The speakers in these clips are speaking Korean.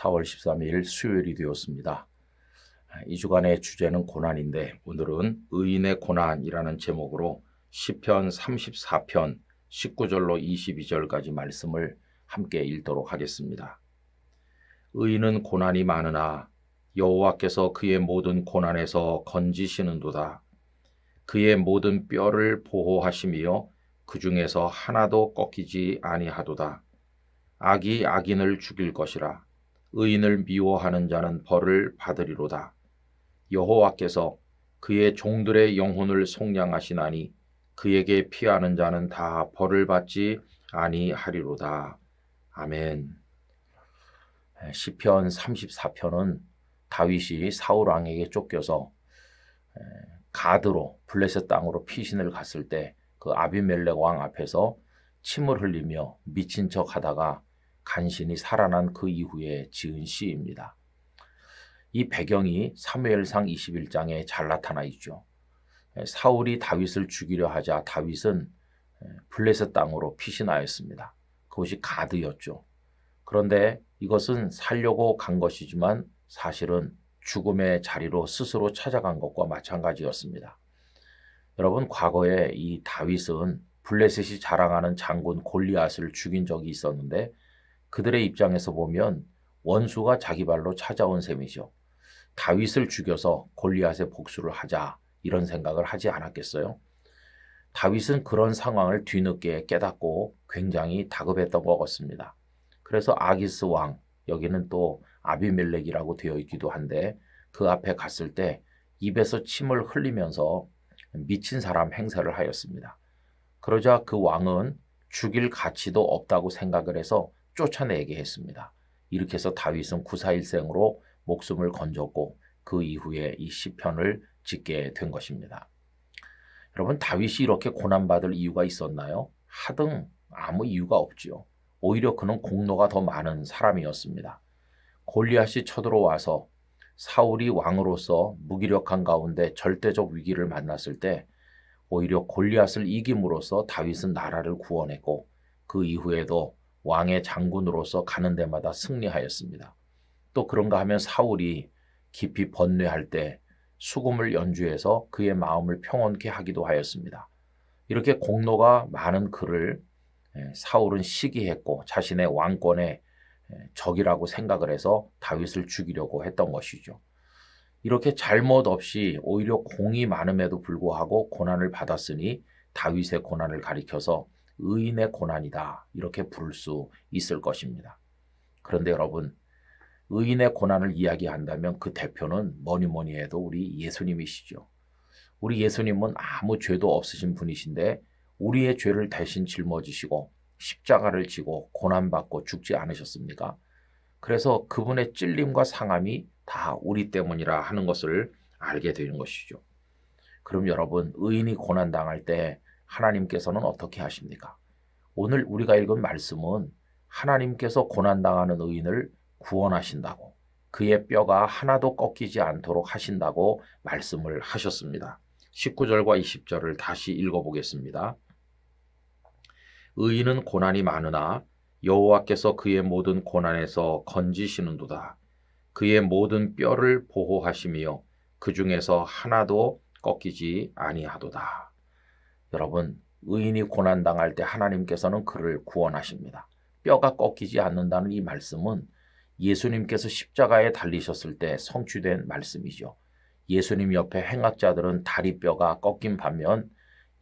4월 13일 수요일이 되었습니다. 이 주간의 주제는 고난인데 오늘은 의인의 고난이라는 제목으로 시편 34편 19절로 22절까지 말씀을 함께 읽도록 하겠습니다. 의인은 고난이 많으나 여호와께서 그의 모든 고난에서 건지시는도다. 그의 모든 뼈를 보호하시며 그 중에서 하나도 꺾이지 아니하도다. 악이 악인을 죽일 것이라. 의인을 미워하는 자는 벌을 받으리로다. 여호와께서 그의 종들의 영혼을 속량하시나니 그에게 피하는 자는 다 벌을 받지 아니하리로다. 아멘. 시편 34편은 다윗이 사울 왕에게 쫓겨서 가드로 블레셋 땅으로 피신을 갔을 때 그 아비멜렉 왕 앞에서 침을 흘리며 미친 척 하다가 간신히 살아난 그 이후에 지은 시입니다. 이 배경이 사무엘상 21장에 잘 나타나 있죠. 사울이 다윗을 죽이려 하자 다윗은 블레셋 땅으로 피신하였습니다. 그것이 가드였죠. 그런데 이것은 살려고 간 것이지만 사실은 죽음의 자리로 스스로 찾아간 것과 마찬가지였습니다. 여러분, 과거에 이 다윗은 블레셋이 자랑하는 장군 골리앗을 죽인 적이 있었는데 그들의 입장에서 보면 원수가 자기 발로 찾아온 셈이죠. 다윗을 죽여서 골리앗의 복수를 하자 이런 생각을 하지 않았겠어요? 다윗은 그런 상황을 뒤늦게 깨닫고 굉장히 다급했던 것 같습니다. 그래서 아기스 왕, 여기는 또 아비멜렉이라고 되어 있기도 한데 그 앞에 갔을 때 입에서 침을 흘리면서 미친 사람 행세를 하였습니다. 그러자 그 왕은 죽일 가치도 없다고 생각을 해서 쫓아내게 했습니다. 이렇게 해서 다윗은 구사일생으로 목숨을 건졌고 그 이후에 이 시편을 짓게 된 것입니다. 여러분, 다윗이 이렇게 고난받을 이유가 있었나요? 하등 아무 이유가 없지요. 오히려 그는 공로가 더 많은 사람이었습니다. 골리앗이 쳐들어와서 사울이 왕으로서 무기력한 가운데 절대적 위기를 만났을 때 오히려 골리앗을 이김으로써 다윗은 나라를 구원했고 그 이후에도 왕의 장군으로서 가는 데마다 승리하였습니다. 또 그런가 하면 사울이 깊이 번뇌할 때 수금을 연주해서 그의 마음을 평온케 하기도 하였습니다. 이렇게 공로가 많은 그를 사울은 시기했고 자신의 왕권의 적이라고 생각을 해서 다윗을 죽이려고 했던 것이죠. 이렇게 잘못 없이 오히려 공이 많음에도 불구하고 고난을 받았으니 다윗의 고난을 가리켜서 의인의 고난이다 이렇게 부를 수 있을 것입니다. 그런데 여러분, 의인의 고난을 이야기한다면 그 대표는 뭐니 해도 우리 예수님이시죠. 우리 예수님은 아무 죄도 없으신 분이신데 우리의 죄를 대신 짊어지시고 십자가를 지고 고난받고 죽지 않으셨습니까? 그래서 그분의 찔림과 상함이 다 우리 때문이라 하는 것을 알게 되는 것이죠. 그럼 여러분, 의인이 고난당할 때 하나님께서는 어떻게 하십니까? 오늘 우리가 읽은 말씀은 하나님께서 고난당하는 의인을 구원하신다고, 그의 뼈가 하나도 꺾이지 않도록 하신다고 말씀을 하셨습니다. 19절과 20절을 다시 읽어보겠습니다. 의인은 고난이 많으나 여호와께서 그의 모든 고난에서 건지시는도다. 그의 모든 뼈를 보호하시며 그 중에서 하나도 꺾이지 아니하도다. 여러분, 의인이 고난당할 때 하나님께서는 그를 구원하십니다. 뼈가 꺾이지 않는다는 이 말씀은 예수님께서 십자가에 달리셨을 때 성취된 말씀이죠. 예수님 옆에 행악자들은 다리뼈가 꺾인 반면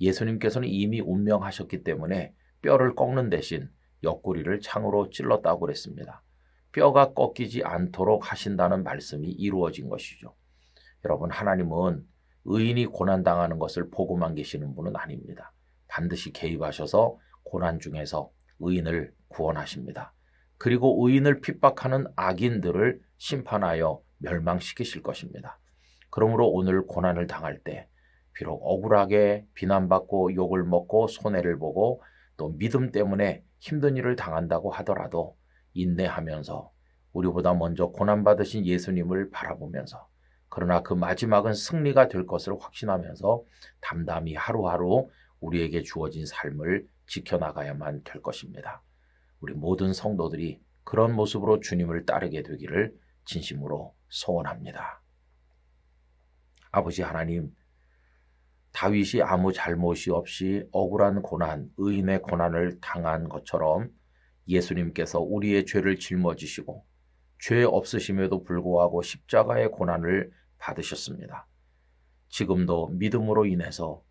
예수님께서는 이미 운명하셨기 때문에 뼈를 꺾는 대신 옆구리를 창으로 찔렀다고 그랬습니다. 뼈가 꺾이지 않도록 하신다는 말씀이 이루어진 것이죠. 여러분, 하나님은 의인이 고난당하는 것을 보고만 계시는 분은 아닙니다. 반드시 개입하셔서 고난 중에서 의인을 구원하십니다. 그리고 의인을 핍박하는 악인들을 심판하여 멸망시키실 것입니다. 그러므로 오늘 고난을 당할 때 비록 억울하게 비난받고 욕을 먹고 손해를 보고 또 믿음 때문에 힘든 일을 당한다고 하더라도 인내하면서 우리보다 먼저 고난받으신 예수님을 바라보면서 그러나 그 마지막은 승리가 될 것을 확신하면서 담담히 하루하루 우리에게 주어진 삶을 지켜나가야만 될 것입니다. 우리 모든 성도들이 그런 모습으로 주님을 따르게 되기를 진심으로 소원합니다. 아버지 하나님, 다윗이 아무 잘못이 없이 억울한 고난, 의인의 고난을 당한 것처럼 예수님께서 우리의 죄를 짊어지시고 죄 없으심에도 불구하고 십자가의 고난을 받으셨습니다. 지금도 믿음으로 인해서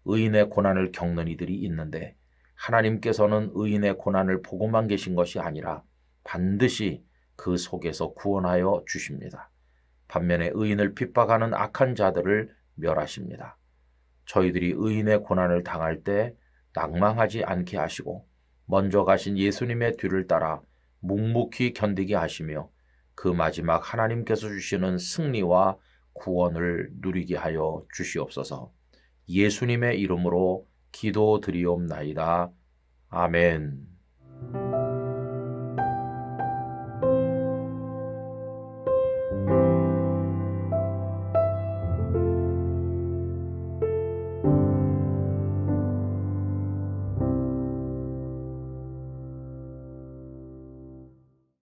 의인의 고난을 겪는 이들이 있는데 하나님께서는 의인의 고난을 보고만 계신 것이 아니라 반드시 그 속에서 구원하여 주십니다. 반면에 의인을 핍박하는 악한 자들을 멸하십니다. 저희들이 의인의 고난을 당할 때 낭망하지 않게 하시고 먼저 가신 예수님의 뒤를 따라 묵묵히 견디게 하시며 그 마지막 하나님께서 주시는 승리와 구원을 누리게 하여 주시옵소서. 예수님의 이름으로 기도드리옵나이다. 아멘.